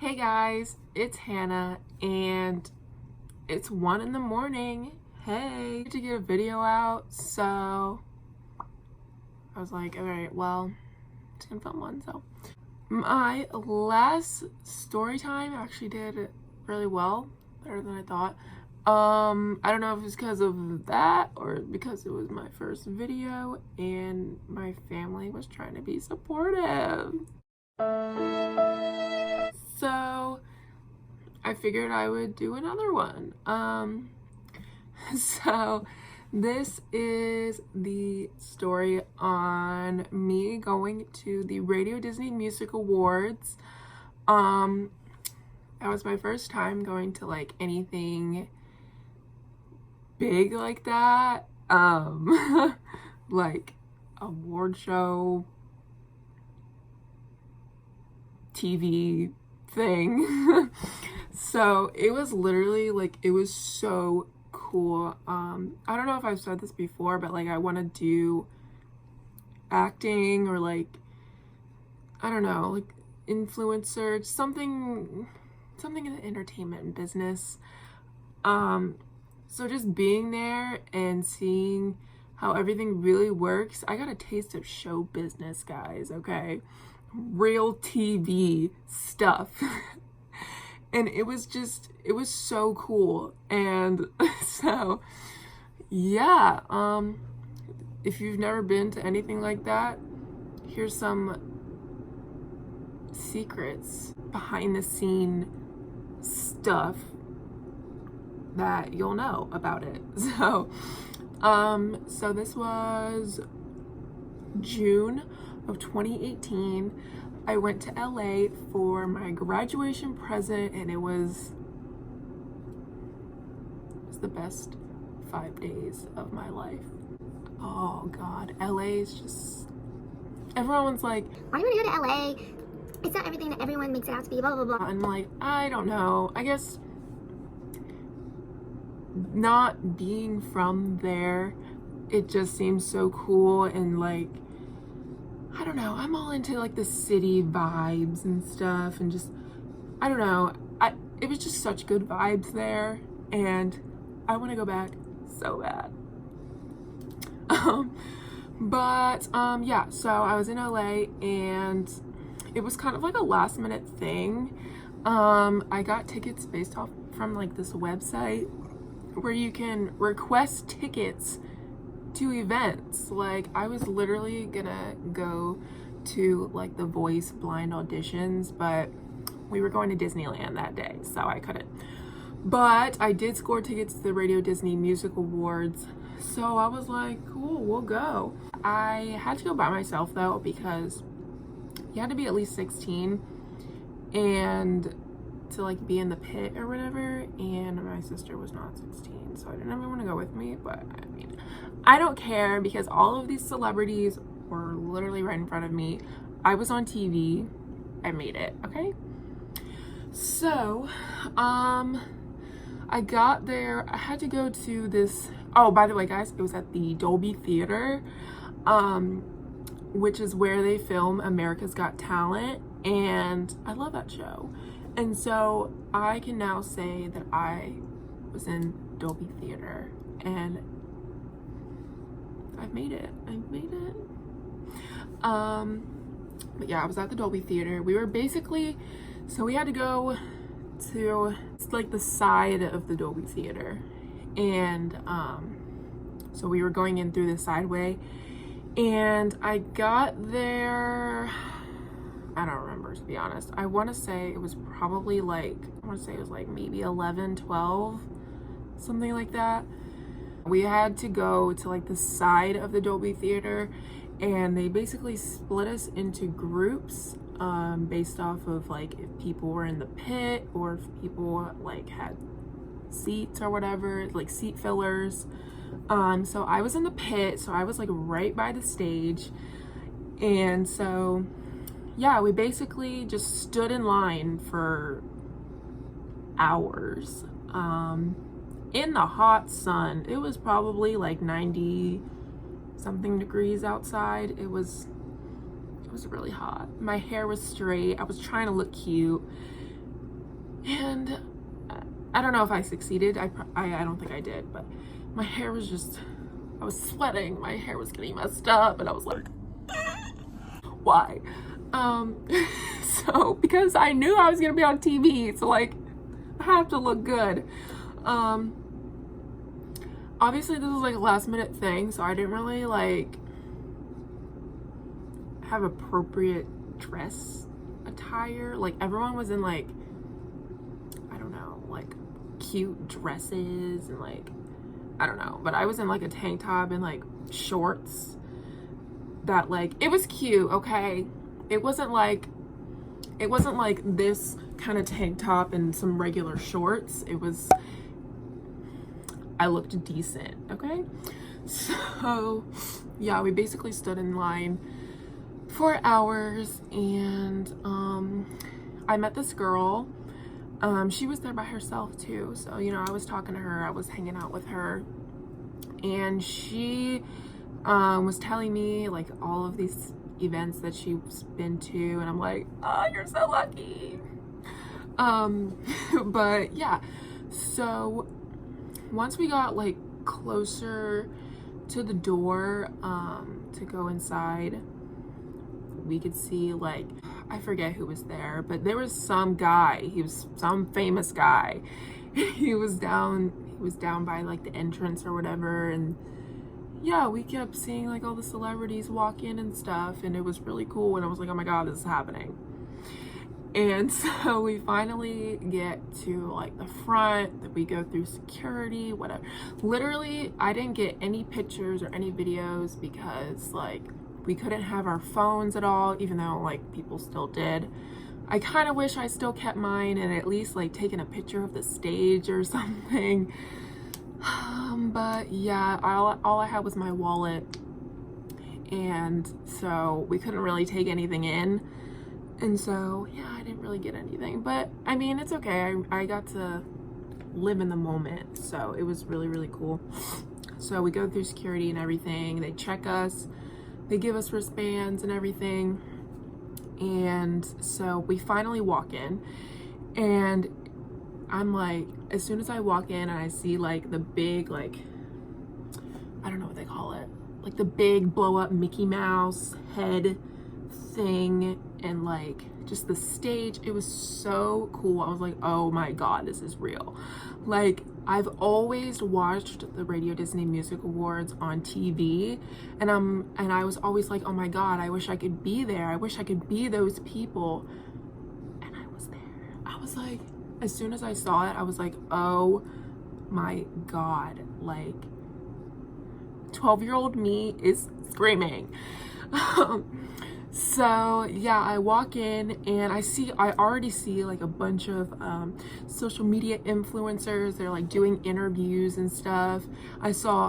Hey guys, it's Hannah and it's 1 in the morning. Hey, to get a video out, so I was like, all right, well, I'm just gonna film one. So my last story time actually did really well, better than I thought. I don't know if it's because of that or because it was my first video and my family was trying to be supportive. So I figured I would do another one. So this is the story on me going to the Radio Disney Music Awards. That was my first time going to like anything big like that. Like award show, TV thing. So it was literally like, it was so cool. I don't know if I've said this before, but like I want to do acting or like, I don't know, like influencer, something in the entertainment business. So just being there and seeing how everything really works, I got a taste of show business, guys, okay? Real TV stuff. And it was so cool. And so yeah, if you've never been to anything like that, here's some secrets, behind the scene stuff that you'll know about it. So this was June of 2018. I went to LA for my graduation present and it was the best 5 days of my life. Oh God, LA is just, everyone's like, why do you want to go to LA? It's not everything that everyone makes it out to be, blah, blah, blah. I'm like, I don't know. I guess not being from there, it just seems so cool and like, I don't know, I'm all into like the city vibes and stuff and just, I don't know, it was just such good vibes there and I want to go back so bad. Yeah, so I was in LA and it was kind of like a last minute thing. I got tickets based off from like this website where you can request tickets to events. Like I was literally gonna go to like the Voice blind auditions, but we were going to Disneyland that day, so I couldn't. But I did score tickets to the Radio Disney Music Awards, so I was like, cool, we'll go. I had to go by myself though, because you had to be at least 16 and to like be in the pit or whatever, and my sister was not 16, so I didn't ever want to go with me. But I mean, I don't care because all of these celebrities were literally right in front of me. I was on TV. I made it, okay? So, I got there. I had to go to this, oh, by the way, guys, it was at the Dolby Theater, which is where they film America's Got Talent, and I love that show. And so I can now say that I was in Dolby Theater and I've made it. But yeah, I was at the Dolby Theater. We were basically, so we had to go to, it's like the side of the Dolby Theater. And so we were going in through the sideway and I got there, I don't remember, to be honest. I want to say it was probably like, maybe 11, 12, something like that. We had to go to like the side of the Dolby Theater and they basically split us into groups based off of like if people were in the pit or if people like had seats or whatever, like seat fillers. So I was in the pit, so I was like right by the stage. And so yeah, we basically just stood in line for hours in the hot sun. It was probably like 90 something degrees outside. It was really hot. My hair was straight. I was trying to look cute. And I don't know if I succeeded. I don't think I did, but my hair was just, I was sweating. My hair was getting messed up, and I was like, why? So because I knew I was gonna be on TV, so like I have to look good. Obviously this was like a last minute thing, so I didn't really like have appropriate dress attire. Like everyone was in like, I don't know, like cute dresses and like, I don't know, but I was in like a tank top and like shorts that like, it was cute, okay? It wasn't like this kind of tank top and some regular shorts. It was, I looked decent, okay? So yeah, we basically stood in line for hours, and I met this girl. She was there by herself too, so you know, I was talking to her, I was hanging out with her, and she was telling me like all of these events that she's been to, and I'm like, oh, you're so lucky. But yeah, so once we got like closer to the door to go inside, we could see like, I forget who was there, but there was some guy, he was some famous guy. He was down by like the entrance or whatever, and yeah, we kept seeing like all the celebrities walk in and stuff, and it was really cool, and I was like, oh my god, this is happening. And so we finally get to like the front, that we go through security, whatever. Literally, I didn't get any pictures or any videos because like we couldn't have our phones at all, even though like people still did. I kind of wish I still kept mine and at least like taken a picture of the stage or something. But yeah, all I had was my wallet, and so we couldn't really take anything in, and so yeah, I didn't really get anything, but I mean, it's okay. I got to live in the moment, so it was really, really cool. So we go through security and everything, they check us, they give us wristbands and everything, and so we finally walk in, and I'm like, as soon as I walk in and I see like the big, like, I don't know what they call it, like the big blow up Mickey Mouse head thing, and like just the stage, it was so cool. I was like, oh my god, this is real. Like, I've always watched the Radio Disney Music Awards on TV, and I was always like, oh my god, I wish I could be there. I wish I could be those people. And I was there. I was like, as soon as I saw it, I was like, oh my god, like 12-year-old me is screaming. So yeah, I walk in and I already see like a bunch of social media influencers. They're like doing interviews and stuff. I saw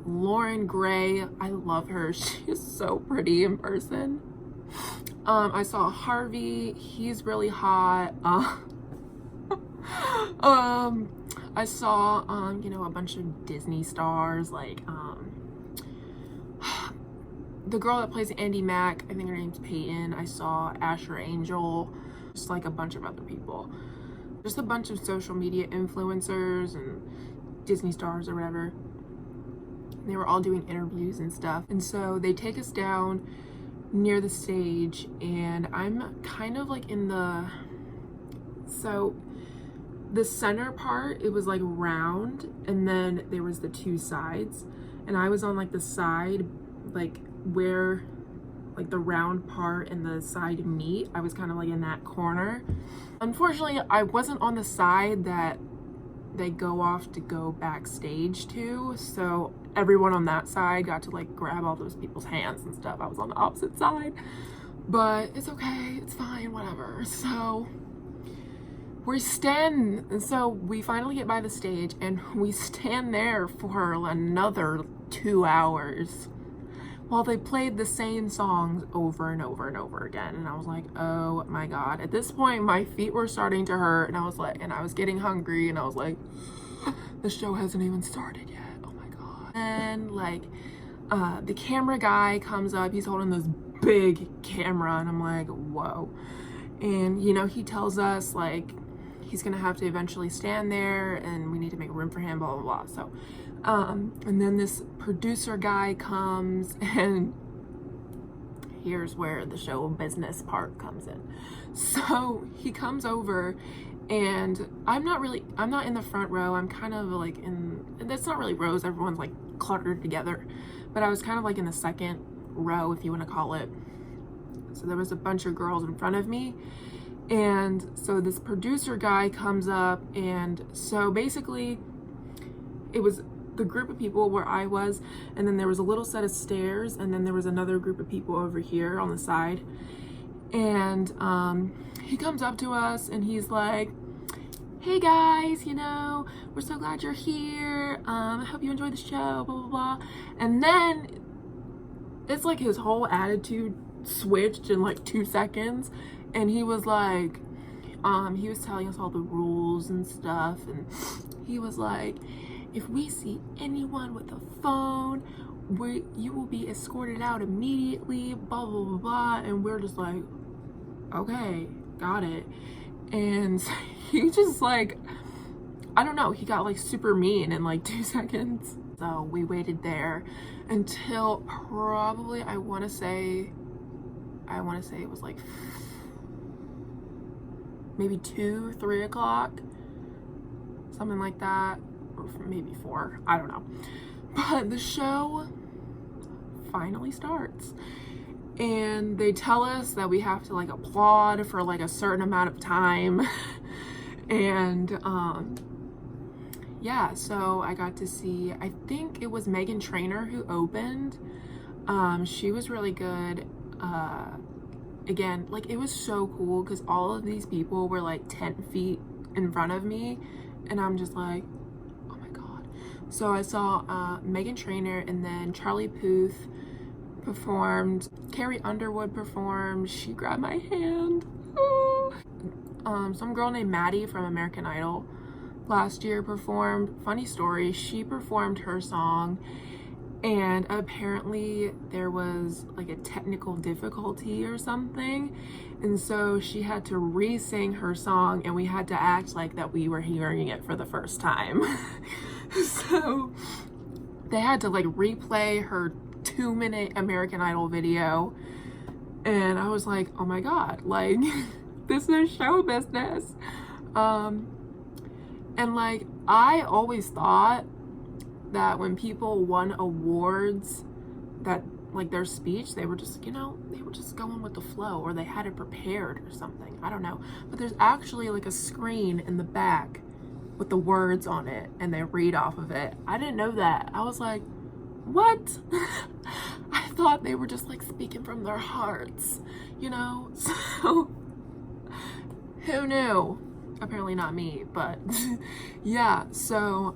Lauren Gray. I love her. She is so pretty in person. I saw Harvey. He's really hot. I saw you know, a bunch of Disney stars, like the girl that plays Andy Mack, I think her name's Peyton. I saw Asher Angel, just like a bunch of other people, just a bunch of social media influencers and Disney stars or whatever. They were all doing interviews and stuff, and so they take us down near the stage, and I'm kind of like in the center part. It was like round, and then there was the two sides, and I was on like the side, like where like the round part and the side meet. I was kind of like in that corner. Unfortunately, I wasn't on the side that they go off to go backstage to, so everyone on that side got to like grab all those people's hands and stuff. I was on the opposite side, but it's okay, it's fine, whatever. So we finally get by the stage, and we stand there for another 2 hours while they played the same songs over and over and over again. And I was like, oh my god. At this point, my feet were starting to hurt, and I was getting hungry, and I was like, the show hasn't even started yet. Oh my god. And like the camera guy comes up, he's holding this big camera, and I'm like, whoa. And you know, he tells us, like, he's gonna have to eventually stand there and we need to make room for him, blah blah blah. So and then this producer guy comes, and here's where the show business part comes in. So he comes over, and I'm not in the front row. I'm kind of like that's not really rows, everyone's like cluttered together, but I was kind of like in the second row, if you want to call it. So there was a bunch of girls in front of me, and so this producer guy comes up, and so basically it was the group of people where I was, and then there was a little set of stairs, and then there was another group of people over here on the side. And he comes up to us and he's like, hey guys, you know, we're so glad you're here, I hope you enjoyed the show, blah blah blah. And then it's like his whole attitude switched in like 2 seconds, and he was like, he was telling us all the rules and stuff, and he was like, if we see anyone with a phone, you will be escorted out immediately, blah blah blah blah. And we're just like, okay, got it. And he just like, I don't know, he got like super mean in like 2 seconds. So we waited there until probably, I want to say it was like maybe 2, 3 o'clock, something like that, or maybe 4, I don't know. But the show finally starts, and they tell us that we have to like applaud for like a certain amount of time. And yeah, so I got to see, I think it was Meghan Trainor who opened. She was really good. Again, like, it was so cool because all of these people were like 10 feet in front of me, and I'm just like, oh my god. So I saw Meghan Trainor, and then Charlie Puth performed, Carrie Underwood performed, she grabbed my hand. Some girl named Maddie from American Idol last year performed. Funny story, she performed her song, and apparently there was like a technical difficulty or something, and so she had to re-sing her song, and we had to act like that we were hearing it for the first time. So they had to like replay her 2-minute American Idol video, and I was like, oh my god, like this is show business. And like, I always thought that when people won awards, that like their speech, they were just, you know, they were just going with the flow, or they had it prepared or something, I don't know. But there's actually like a screen in the back with the words on it, and they read off of it. I didn't know that. I was like, what? I thought they were just like speaking from their hearts, you know? So who knew? Apparently not me, but yeah. So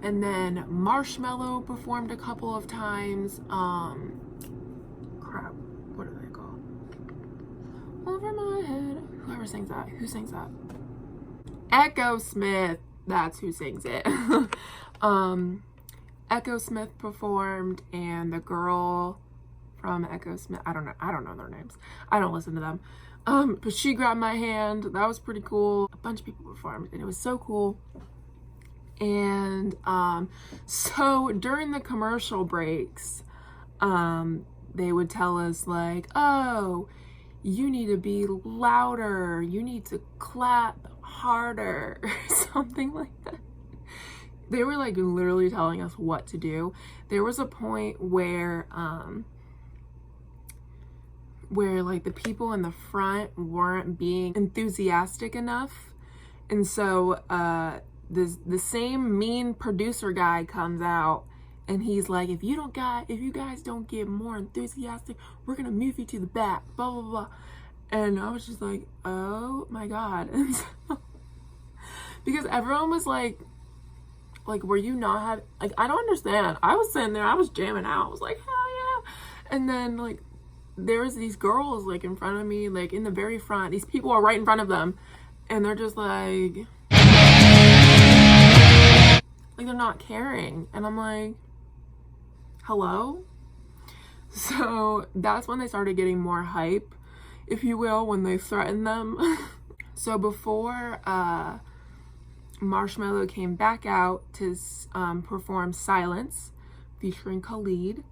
and then Marshmello performed a couple of times. Crap, what are they called? Over my head. Whoever sings that. Who sings that? Echo Smith. That's who sings it. Echo Smith performed, and the girl from Echo Smith, I don't know their names. I don't listen to them. But she grabbed my hand. That was pretty cool. A bunch of people performed, and it was so cool. And so during the commercial breaks, they would tell us like, oh, you need to be louder, you need to clap harder, or something like that. They were like literally telling us what to do. There was a point where like the people in the front weren't being enthusiastic enough, and so the same mean producer guy comes out, and he's like, if you guys don't get more enthusiastic, we're gonna move you to the back, blah blah blah. And I was just like, oh my god. And so, because everyone was like, were you not having, like, I don't understand. I was sitting there, I was jamming out, I was like, hell yeah. And then like there was these girls like in front of me, like in the very front, these people are right in front of them, and they're just like they're not caring, and I'm like, hello? So that's when they started getting more hype, if you will, when they threatened them. So before Marshmello came back out to perform Silence featuring Khalid,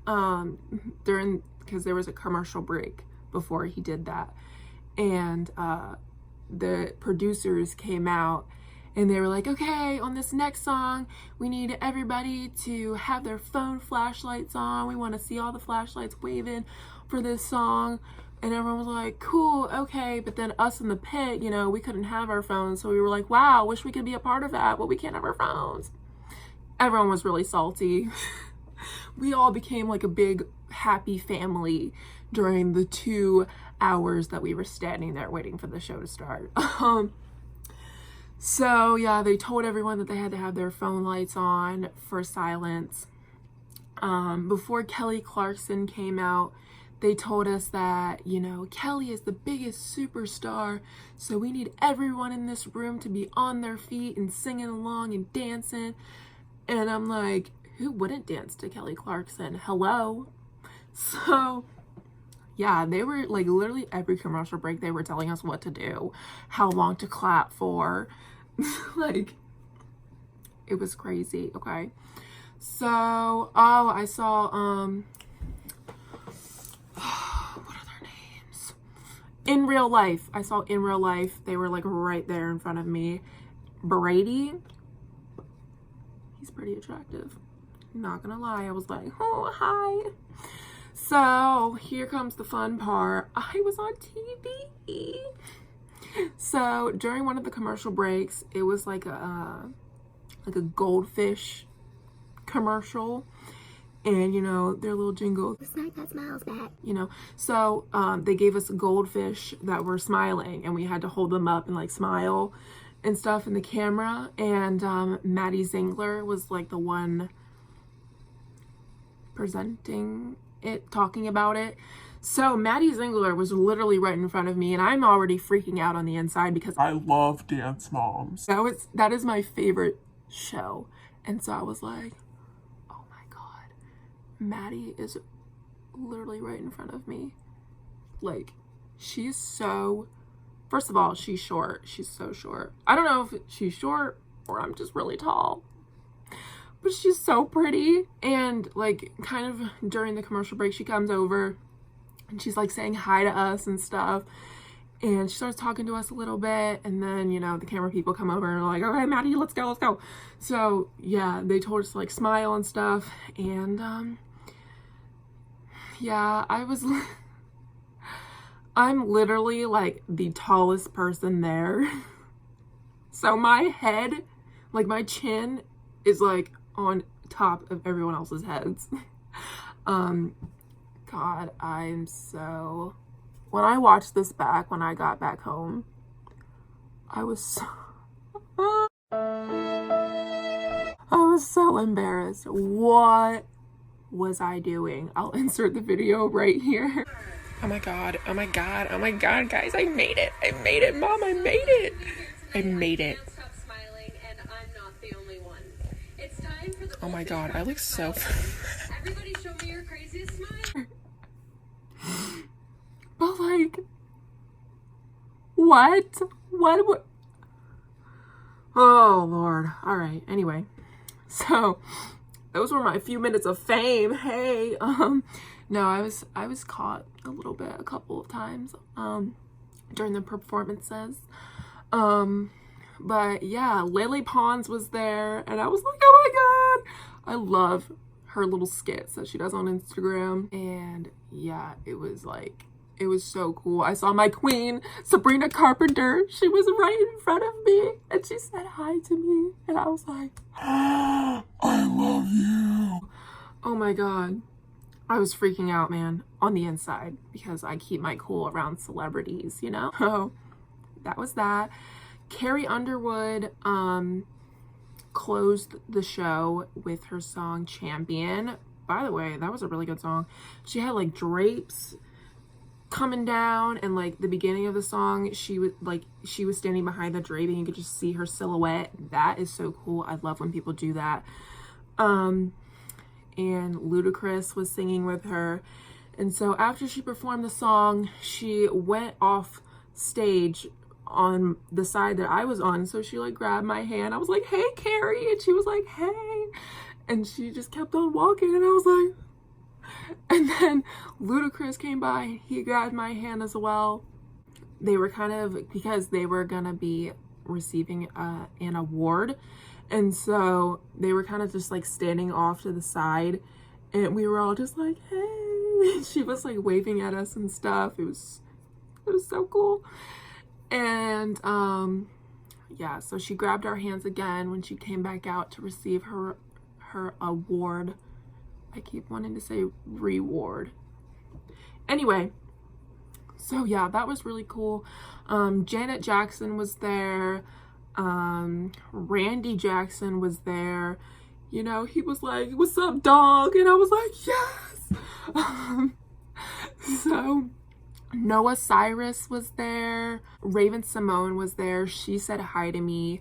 because there was a commercial break before he did that, and the producers came out and they were like, okay, on this next song we need everybody to have their phone flashlights on. We want to see all the flashlights waving for this song. And everyone was like, cool, okay. But then us in the pit, you know, we couldn't have our phones, so we were like, wow, wish we could be a part of that, but we can't have our phones. Everyone was really salty. We all became like a big happy family during the 2 hours that we were standing there waiting for the show to start. So yeah, they told everyone that they had to have their phone lights on for Silence. Before Kelly Clarkson came out, they told us that, you know, Kelly is the biggest superstar, so we need everyone in this room to be on their feet and singing along and dancing. And I'm like, who wouldn't dance to Kelly Clarkson? Hello? So yeah, they were like literally every commercial break they were telling us what to do, how long to clap for. Like, it was crazy. Okay, so I saw what are their names? In Real Life. I saw In Real Life. They were like right there in front of me. Brady, he's pretty attractive. Not gonna lie, I was like, oh, hi. So here comes the fun part. I was on TV. So during one of the commercial breaks, it was like a goldfish commercial, and you know their little jingle. The snack that smiles back. You know, so they gave us goldfish that were smiling, and we had to hold them up and like smile and stuff in the camera. And Maddie Ziegler was like the one presenting it, talking about it. So Maddie Ziegler was literally right in front of me, and I'm already freaking out on the inside because I love Dance Moms. That is my favorite show. And so I was like, oh my god, Maddie is literally right in front of me. Like, she's so, first of all, she's short. She's so short. I don't know if she's short or I'm just really tall, but she's so pretty. And like kind of during the commercial break, she comes over and she's like saying hi to us and stuff, and she starts talking to us a little bit, and then, you know, the camera people come over and are like, okay, Maddie, let's go. So yeah, they told us to like smile and stuff, and yeah, I'm literally like the tallest person there. So my head, like my chin is like on top of everyone else's heads. God, when I watched this back, when I got back home, I was so embarrassed. What was I doing? I'll insert the video right here. Oh my god, guys, I made it, Mom, I made it. Oh my god, I look so Everybody show me your craziest smile. But like, what? Oh Lord. All right. Anyway, so those were my few minutes of fame. Hey, no, I was caught a little bit, a couple of times, during the performances. But yeah, Lily Pons was there, and I was like, oh my god, I love her little skits that she does on Instagram. And yeah, it was so cool. I saw my queen, Sabrina Carpenter. She was right in front of me, and she said hi to me, and I was like, I love you. Oh my god. I was freaking out, man, on the inside, because I keep my cool around celebrities, you know? So that was that. Carrie Underwood closed the show with her song Champion. By the way, that was a really good song. She had like drapes coming down, and like the beginning of the song, she was standing behind the drape and you could just see her silhouette. That is so cool. I love when people do that. And Ludacris was singing with her. And so after she performed the song, she went off stage on the side that I was on. So she like grabbed my hand. I was like, hey, Carrie. And she was like, hey. And she just kept on walking. And I was like, and then Ludacris came by. He grabbed my hand as well. They were kind of, because they were going to be receiving an award. And so they were kind of just like standing off to the side. And we were all just like, hey. She was like waving at us and stuff. It was so cool. And yeah, so she grabbed our hands again when she came back out to receive her award. I keep wanting to say reward. Anyway, so yeah, that was really cool. Janet Jackson was there. Randy Jackson was there. You know, he was like, what's up, dog? And I was like, yes. So Noah Cyrus was there. Raven Simone was there. She said hi to me.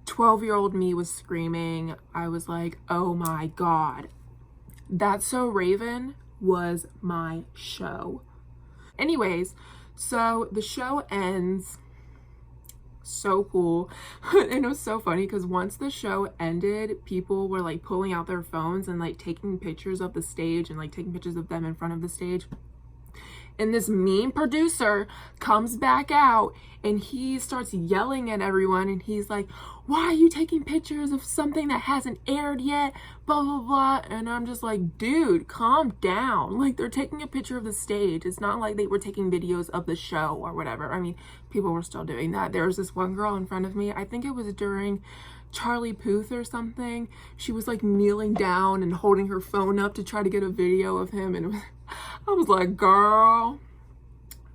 12-year-old me was screaming. I was like, oh my God. That's So Raven was my show. Anyways, so the show ends. So cool. And it was so funny because once the show ended, people were like pulling out their phones and like taking pictures of the stage and like taking pictures of them in front of the stage. And this mean producer comes back out and he starts yelling at everyone, and he's like, why are you taking pictures of something that hasn't aired yet? Blah, blah, blah. And I'm just like, dude, calm down. Like, they're taking a picture of the stage. It's not like they were taking videos of the show or whatever. I mean, people were still doing that. There was this one girl in front of me. I think it was during Charlie Puth or something. She was like kneeling down and holding her phone up to try to get a video of him. And I was like, girl.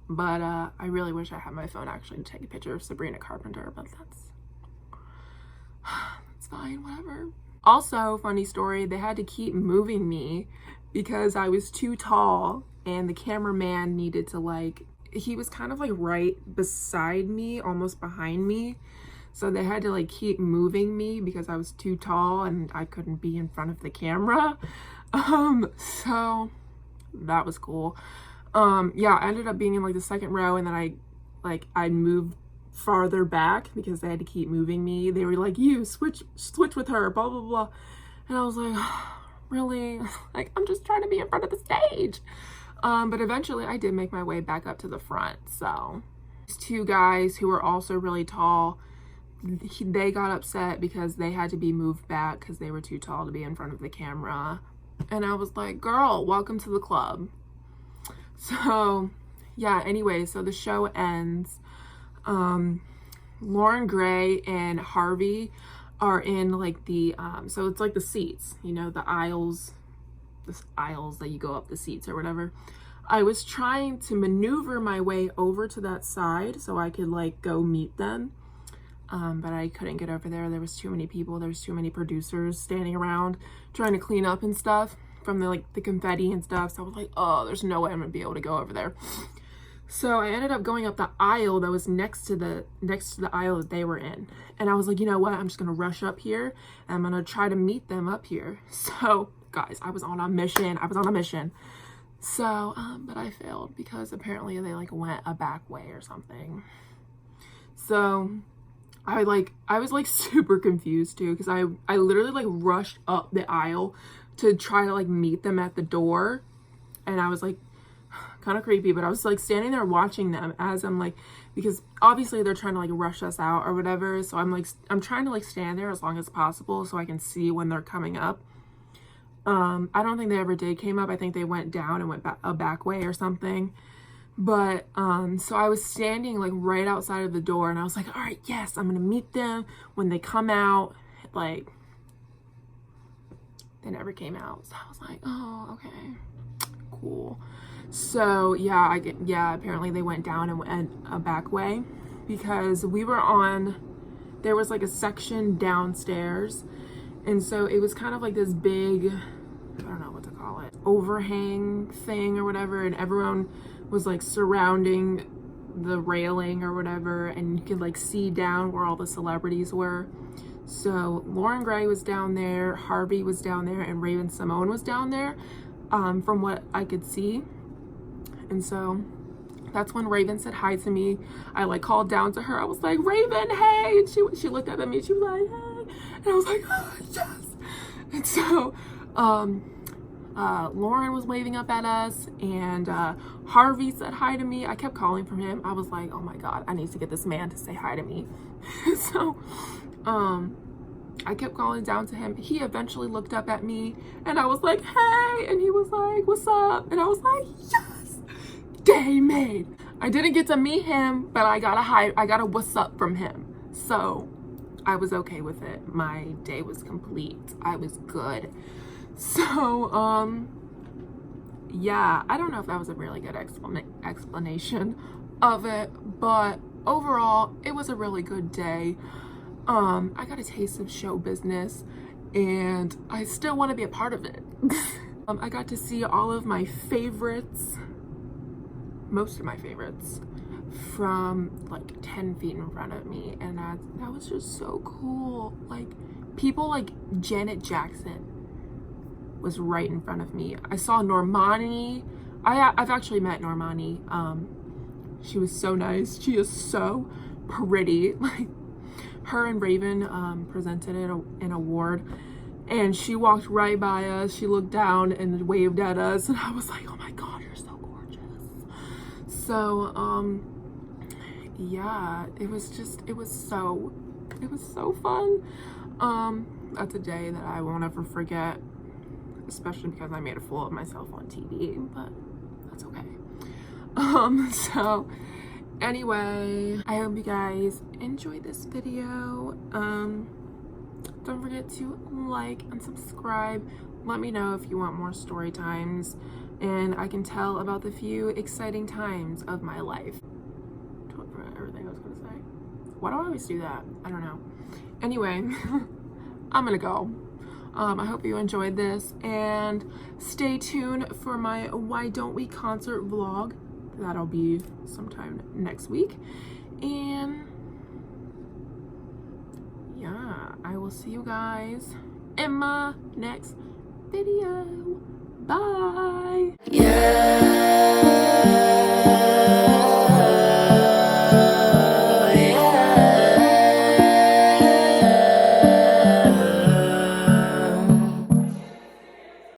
But I really wish I had my phone actually to take a picture of Sabrina Carpenter, but that's fine, whatever. Also, funny story, they had to keep moving me because I was too tall, and the cameraman needed to like, he was kind of like right beside me, almost behind me. So they had to like keep moving me because I was too tall and I couldn't be in front of the camera. So that was cool. Yeah, I ended up being in like the second row, and then I moved farther back because they had to keep moving me. They were like, you switch with her, blah, blah, blah. And I was like, oh, really? Like, I'm just trying to be in front of the stage. But eventually I did make my way back up to the front. So these two guys who were also really tall, they got upset because they had to be moved back because they were too tall to be in front of the camera. And I was like, girl, welcome to the club. So yeah, anyway, so the show ends. Lauren Gray and Harvey are in like the so it's like the seats, you know, the aisles that you go up the seats or whatever. I was trying to maneuver my way over to that side so I could like go meet them, but I couldn't get over there. There was too many people. There was too many producers standing around trying to clean up and stuff from the confetti and stuff. So I was like, oh, there's no way I'm gonna be able to go over there. So I ended up going up the aisle that was next to the aisle that they were in. And I was like, you know what? I'm just gonna rush up here and I'm gonna try to meet them up here. So guys, I was on a mission. So, but I failed because apparently they like went a back way or something. So I was like super confused too, because I literally like rushed up the aisle to try to like meet them at the door. And I was like, kind of creepy, but I was like standing there watching them as I'm like, because obviously they're trying to like rush us out or whatever. So I'm trying to like stand there as long as possible so I can see when they're coming up. I don't think they ever did came up. I think they went down and went a back way or something. But so I was standing like right outside of the door, and I was like, all right, yes, I'm gonna meet them when they come out. Like, they never came out. So I was like, oh, okay, cool. So yeah, apparently they went down and went a back way because there was like a section downstairs. And so it was kind of like this big, I don't know what to call it, overhang thing or whatever. And everyone was like surrounding the railing or whatever. And you could like see down where all the celebrities were. So Lauren Gray was down there, Harvey was down there, and Raven Simone was down there, from what I could see. And so That's when Raven said hi to me. I like called down to her. I was like, Raven, hey. And she looked up at me. She was like, hey. And I was like, oh, yes. And so Lauren was waving up at us, and Harvey said hi to me. I kept calling for him. I was like, oh my God, I need to get this man to say hi to me. So I kept calling down to him. He eventually looked up at me, and I was like, hey. And he was like, what's up? And I was like, yes, day made. I didn't get to meet him, but I got a what's up from him. So I was okay with it. My day was complete. I was good. So, yeah, I don't know if that was a really good explanation of it, but overall, it was a really good day. I got a taste of show business, and I still want to be a part of it. I got to see all of my favorites, most of my favorites, from like 10 feet in front of me, and that was just so cool. Like, people like Janet Jackson was right in front of me. I saw Normani. I've actually met Normani. She was so nice. She is so pretty. Like, her and Raven presented an award, and she walked right by us. She looked down and waved at us, and I was like, oh my God, you're so gorgeous. So yeah, it was so fun. That's a day that I won't ever forget, especially because I made a fool of myself on TV, but that's okay. So anyway, I hope you guys enjoyed this video. Don't forget to like and subscribe. Let me know if you want more story times, and I can tell about the few exciting times of my life. Everything I was gonna say. Why do I always do that? I don't know. Anyway, I'm gonna go. I hope you enjoyed this, and stay tuned for my Why Don't We concert vlog. That'll be sometime next week. And yeah, I will see you guys in my next video. Bye. Yeah.